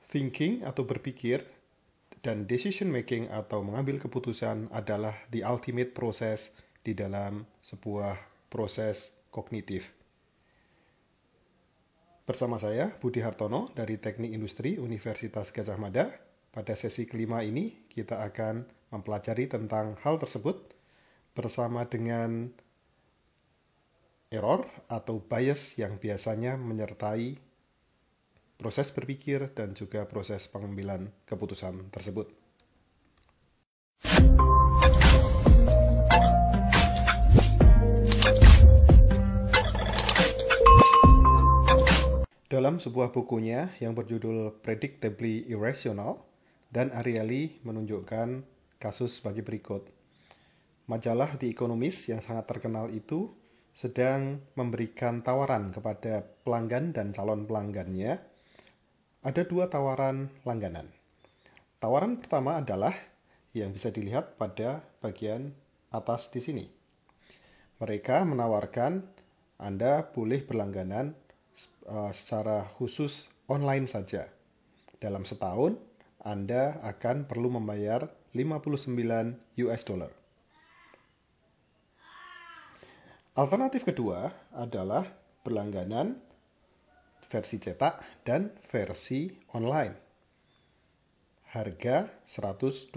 Thinking atau berpikir dan decision making atau mengambil keputusan adalah the ultimate process di dalam sebuah proses kognitif. Bersama saya, Budi Hartono dari Teknik Industri Universitas Gadjah Mada. Pada sesi kelima ini, kita akan mempelajari tentang hal tersebut bersama dengan error atau bias yang biasanya menyertai proses berpikir dan juga proses pengambilan keputusan tersebut. Dalam sebuah bukunya yang berjudul Predictably Irrational, Dan Ariely menunjukkan kasus sebagai berikut. Majalah The Economist yang sangat terkenal itu sedang memberikan tawaran kepada pelanggan dan calon pelanggannya. Ada dua tawaran langganan. Tawaran pertama adalah yang bisa dilihat pada bagian atas di sini. Mereka menawarkan Anda boleh berlangganan secara khusus online saja. Dalam setahun, Anda akan perlu membayar 59 US dollar. Alternatif kedua adalah berlangganan versi cetak dan versi online. Harga 125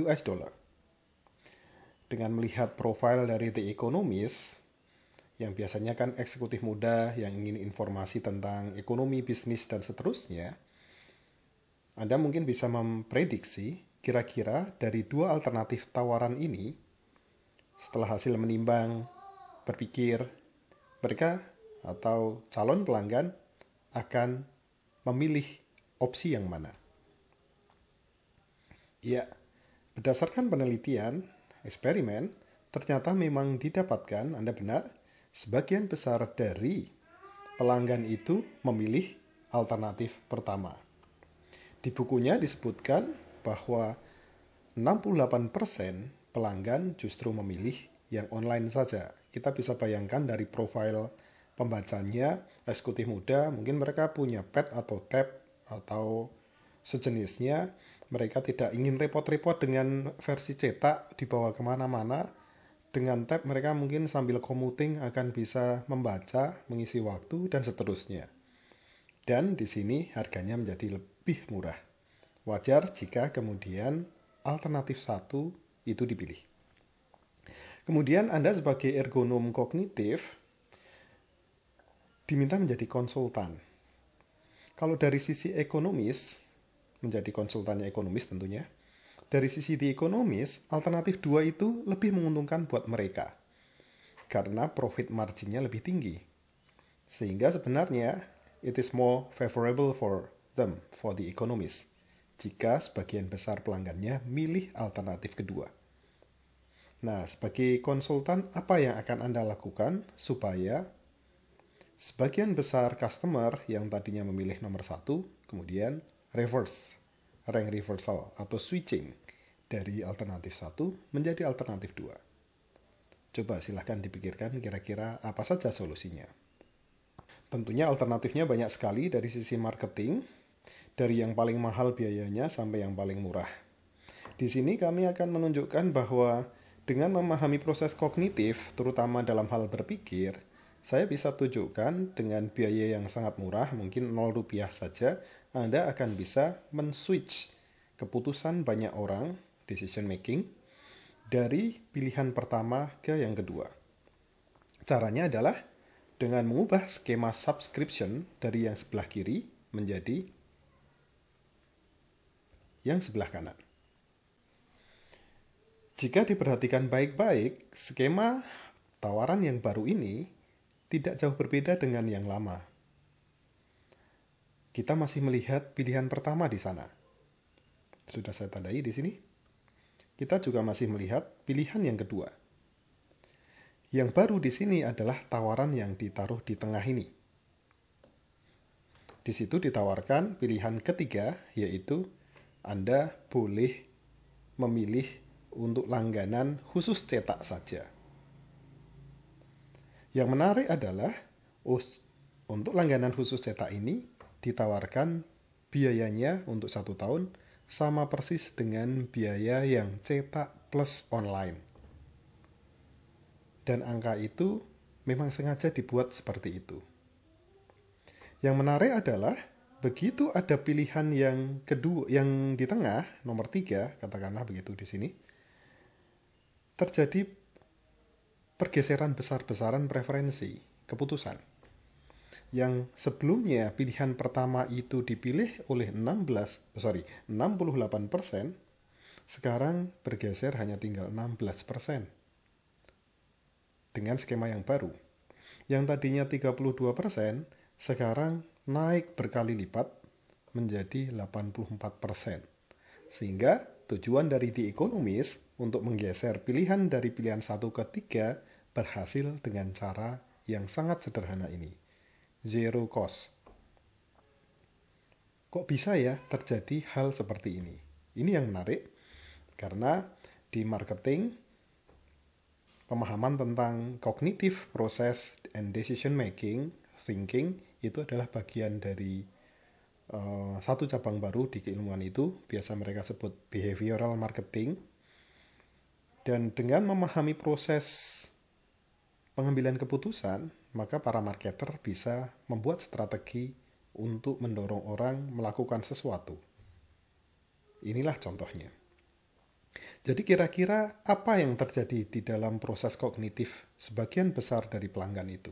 US dollar. Dengan melihat profil dari The Economist, yang biasanya kan eksekutif muda yang ingin informasi tentang ekonomi, bisnis, dan seterusnya, Anda mungkin bisa memprediksi kira-kira dari dua alternatif tawaran ini, setelah hasil menimbang, berpikir, mereka atau calon pelanggan akan memilih opsi yang mana. Ya, berdasarkan penelitian, eksperimen, ternyata memang didapatkan, Anda benar, sebagian besar dari pelanggan itu memilih alternatif pertama. Di bukunya disebutkan bahwa 68% pelanggan justru memilih yang online saja. Kita bisa bayangkan dari profil pembacanya, eksekutif muda, mungkin mereka punya pad atau tab atau sejenisnya. Mereka tidak ingin repot-repot dengan versi cetak dibawa kemana-mana. Dengan tab mereka mungkin sambil commuting akan bisa membaca, mengisi waktu, dan seterusnya. Dan di sini harganya menjadi lebih murah. Wajar jika kemudian alternatif satu itu dipilih. Kemudian Anda sebagai ergonom kognitif diminta menjadi konsultan. Kalau dari sisi ekonomis, menjadi konsultannya ekonomis tentunya, dari sisi The Economist, alternatif 2 itu lebih menguntungkan buat mereka. Karena profit marginnya lebih tinggi. Sehingga sebenarnya, it is more favorable for them, for The Economist, jika sebagian besar pelanggannya milih alternatif kedua. Nah, sebagai konsultan, apa yang akan Anda lakukan supaya sebagian besar customer yang tadinya memilih nomor 1, kemudian rank reversal atau switching dari alternatif 1 menjadi alternatif 2. Coba silahkan dipikirkan kira-kira apa saja solusinya. Tentunya alternatifnya banyak sekali dari sisi marketing, dari yang paling mahal biayanya sampai yang paling murah. Di sini kami akan menunjukkan bahwa dengan memahami proses kognitif, terutama dalam hal berpikir, saya bisa tunjukkan dengan biaya yang sangat murah, mungkin 0 rupiah saja, Anda akan bisa men-switch keputusan banyak orang, decision making, dari pilihan pertama ke yang kedua. Caranya adalah dengan mengubah skema subscription dari yang sebelah kiri menjadi yang sebelah kanan. Jika diperhatikan baik-baik, skema tawaran yang baru ini tidak jauh berbeda dengan yang lama. Kita masih melihat pilihan pertama di sana. Sudah saya tandai di sini. Kita juga masih melihat pilihan yang kedua. Yang baru di sini adalah tawaran yang ditaruh di tengah ini. Di situ ditawarkan pilihan ketiga, yaitu Anda boleh memilih untuk langganan khusus cetak saja. Yang menarik adalah untuk langganan khusus cetak ini ditawarkan biayanya untuk 1 tahun sama persis dengan biaya yang cetak plus online. Dan angka itu memang sengaja dibuat seperti itu. Yang menarik adalah begitu ada pilihan yang kedua, yang di tengah, nomor 3, katakanlah begitu di sini, terjadi pergeseran besar-besaran preferensi, keputusan. Yang sebelumnya pilihan pertama itu dipilih oleh 68%, sekarang bergeser hanya tinggal 16%. Dengan skema yang baru. Yang tadinya 32%, sekarang naik berkali lipat menjadi 84%. Sehingga tujuan dari The Economist untuk menggeser pilihan dari pilihan 1 ke 3 berhasil dengan cara yang sangat sederhana ini. Zero cost. Kok bisa ya terjadi hal seperti ini? Ini yang menarik karena di marketing pemahaman tentang cognitive process and decision making, thinking, itu adalah bagian dari satu cabang baru di keilmuan itu, biasa mereka sebut behavioral marketing. Dan dengan memahami proses pengambilan keputusan, maka para marketer bisa membuat strategi untuk mendorong orang melakukan sesuatu. Inilah contohnya. Jadi kira-kira apa yang terjadi di dalam proses kognitif sebagian besar dari pelanggan itu?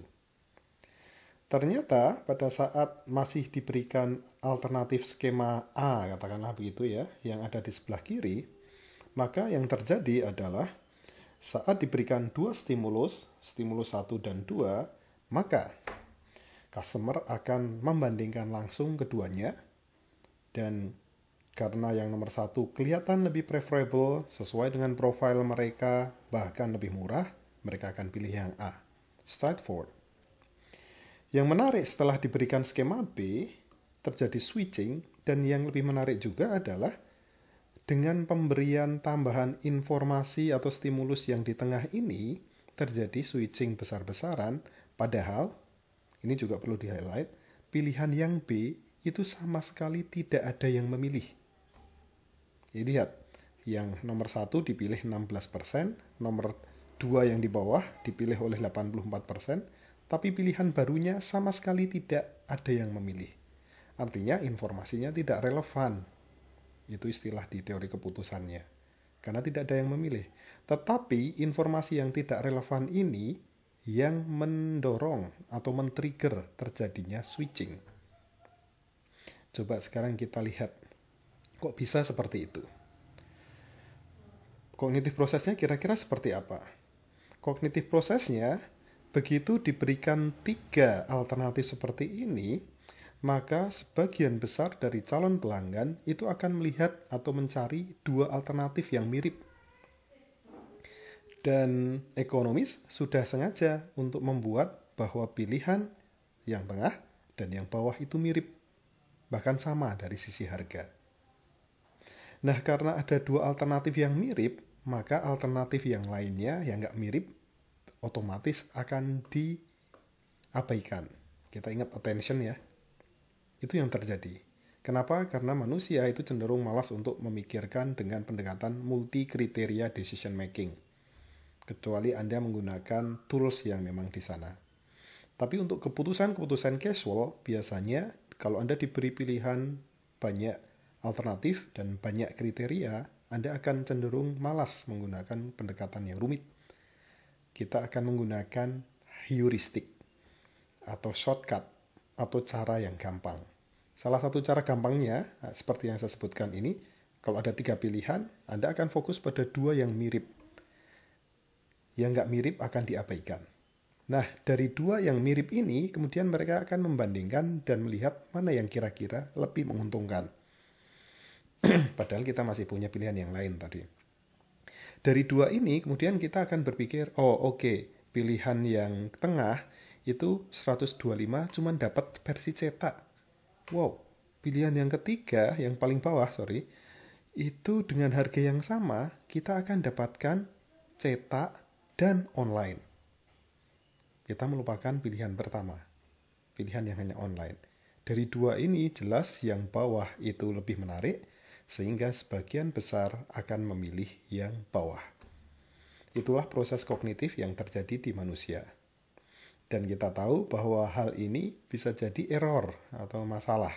Ternyata pada saat masih diberikan alternatif skema A, katakanlah begitu ya, yang ada di sebelah kiri, maka yang terjadi adalah saat diberikan dua stimulus 1 dan 2, maka customer akan membandingkan langsung keduanya, dan karena yang nomor 1 kelihatan lebih preferable, sesuai dengan profil mereka, bahkan lebih murah, mereka akan pilih yang A. Straightforward. Yang menarik setelah diberikan skema B, terjadi switching, dan yang lebih menarik juga adalah dengan pemberian tambahan informasi atau stimulus yang di tengah ini, terjadi switching besar-besaran, padahal, ini juga perlu di-highlight, pilihan yang B itu sama sekali tidak ada yang memilih. Jadi lihat, yang nomor 1 dipilih 16%, nomor 2 yang di bawah dipilih oleh 84%, tapi pilihan barunya sama sekali tidak ada yang memilih. Artinya informasinya tidak relevan. Itu istilah di teori keputusannya. Karena tidak ada yang memilih. Tetapi informasi yang tidak relevan ini yang mendorong atau men-trigger terjadinya switching. Coba sekarang kita lihat. Kok bisa seperti itu? Kognitif prosesnya kira-kira seperti apa? Kognitif prosesnya, begitu diberikan 3 alternatif seperti ini, maka sebagian besar dari calon pelanggan itu akan melihat atau mencari 2 alternatif yang mirip. Dan ekonomis sudah sengaja untuk membuat bahwa pilihan yang tengah dan yang bawah itu mirip, bahkan sama dari sisi harga. Nah, karena ada 2 alternatif yang mirip, maka alternatif yang lainnya yang nggak mirip otomatis akan diabaikan. Kita ingat attention ya. Itu yang terjadi. Kenapa? Karena manusia itu cenderung malas untuk memikirkan dengan pendekatan multi kriteria decision making. Kecuali Anda menggunakan tools yang memang di sana. Tapi untuk keputusan-keputusan casual, biasanya kalau Anda diberi pilihan banyak alternatif dan banyak kriteria, Anda akan cenderung malas menggunakan pendekatan yang rumit. Kita akan menggunakan heuristik atau shortcut atau cara yang gampang. Salah satu cara gampangnya, seperti yang saya sebutkan ini, kalau ada 3 pilihan, Anda akan fokus pada 2 yang mirip. Yang nggak mirip akan diabaikan. Nah, dari 2 yang mirip ini, kemudian mereka akan membandingkan dan melihat mana yang kira-kira lebih menguntungkan. Padahal kita masih punya pilihan yang lain tadi. Dari 2 ini, kemudian kita akan berpikir, pilihan yang tengah itu 125 cuma dapat versi cetak. Wow, pilihan yang ketiga, yang paling bawah, itu dengan harga yang sama, kita akan dapatkan cetak dan online. Kita melupakan pilihan pertama, pilihan yang hanya online. Dari dua ini jelas yang bawah itu lebih menarik, sehingga sebagian besar akan memilih yang bawah. Itulah proses kognitif yang terjadi di manusia. Dan kita tahu bahwa hal ini bisa jadi error atau masalah.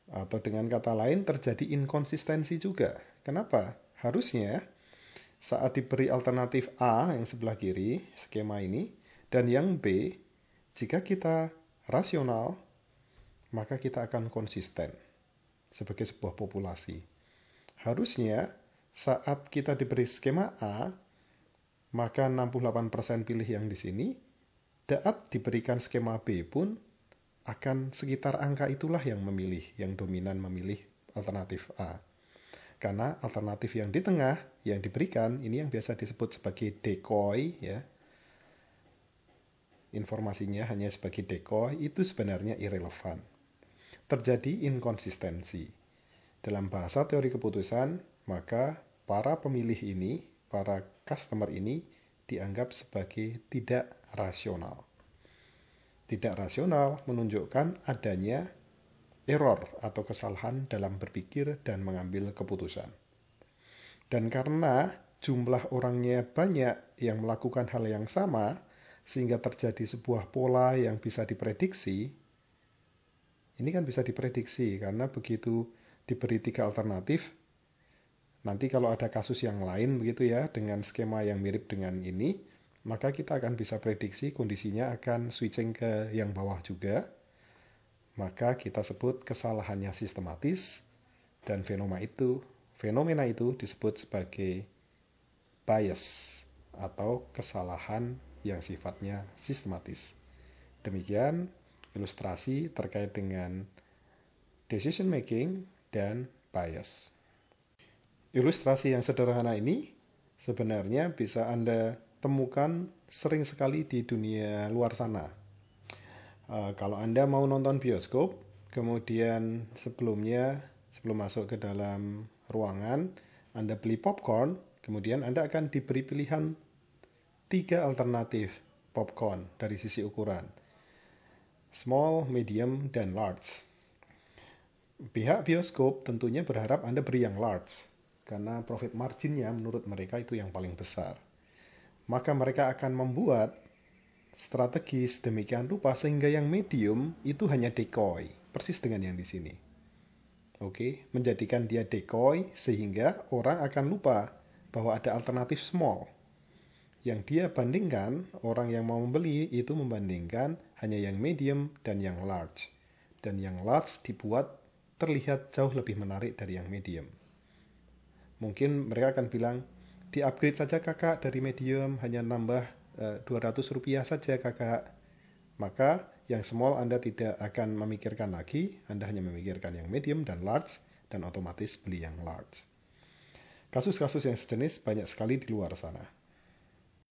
Atau dengan kata lain terjadi inkonsistensi juga. Kenapa? Harusnya saat diberi alternatif A yang sebelah kiri, skema ini, dan yang B, jika kita rasional, maka kita akan konsisten sebagai sebuah populasi. Harusnya saat kita diberi skema A, maka 68% pilih yang di sini. Saat diberikan skema B pun akan sekitar angka itulah yang memilih, yang dominan memilih alternatif A. Karena alternatif yang di tengah yang diberikan ini yang biasa disebut sebagai decoy, ya. Informasinya hanya sebagai decoy, itu sebenarnya irrelevan. Terjadi inkonsistensi. Dalam bahasa teori keputusan, maka para pemilih ini, para customer ini dianggap sebagai tidak rasional. Tidak rasional menunjukkan adanya error atau kesalahan dalam berpikir dan mengambil keputusan. Dan karena jumlah orangnya banyak yang melakukan hal yang sama, sehingga terjadi sebuah pola yang bisa diprediksi. Ini kan bisa diprediksi karena begitu diberi 3 alternatif, nanti kalau ada kasus yang lain begitu ya, dengan skema yang mirip dengan ini, maka kita akan bisa prediksi kondisinya akan switching ke yang bawah juga. Maka kita sebut kesalahannya sistematis, dan fenomena itu disebut sebagai bias atau kesalahan yang sifatnya sistematis. Demikian ilustrasi terkait dengan decision making dan bias. Ilustrasi yang sederhana ini sebenarnya bisa Anda temukan sering sekali di dunia luar sana. Kalau Anda mau nonton bioskop, kemudian sebelum masuk ke dalam ruangan, Anda beli popcorn, kemudian Anda akan diberi pilihan 3 alternatif popcorn dari sisi ukuran. Small, medium, dan large. Pihak bioskop tentunya berharap Anda beri yang large, karena profit marginnya menurut mereka itu yang paling besar. Maka mereka akan membuat strategis demikian rupa sehingga yang medium itu hanya decoy, persis dengan yang di sini. Oke, menjadikan dia decoy sehingga orang akan lupa bahwa ada alternatif small. Yang dia bandingkan, orang yang mau membeli itu membandingkan hanya yang medium dan yang large. Dan yang large dibuat terlihat jauh lebih menarik dari yang medium. Mungkin mereka akan bilang, di-upgrade saja kakak dari medium, hanya nambah Rp200 saja kakak. Maka yang small Anda tidak akan memikirkan lagi, Anda hanya memikirkan yang medium dan large, dan otomatis beli yang large. Kasus-kasus yang sejenis banyak sekali di luar sana.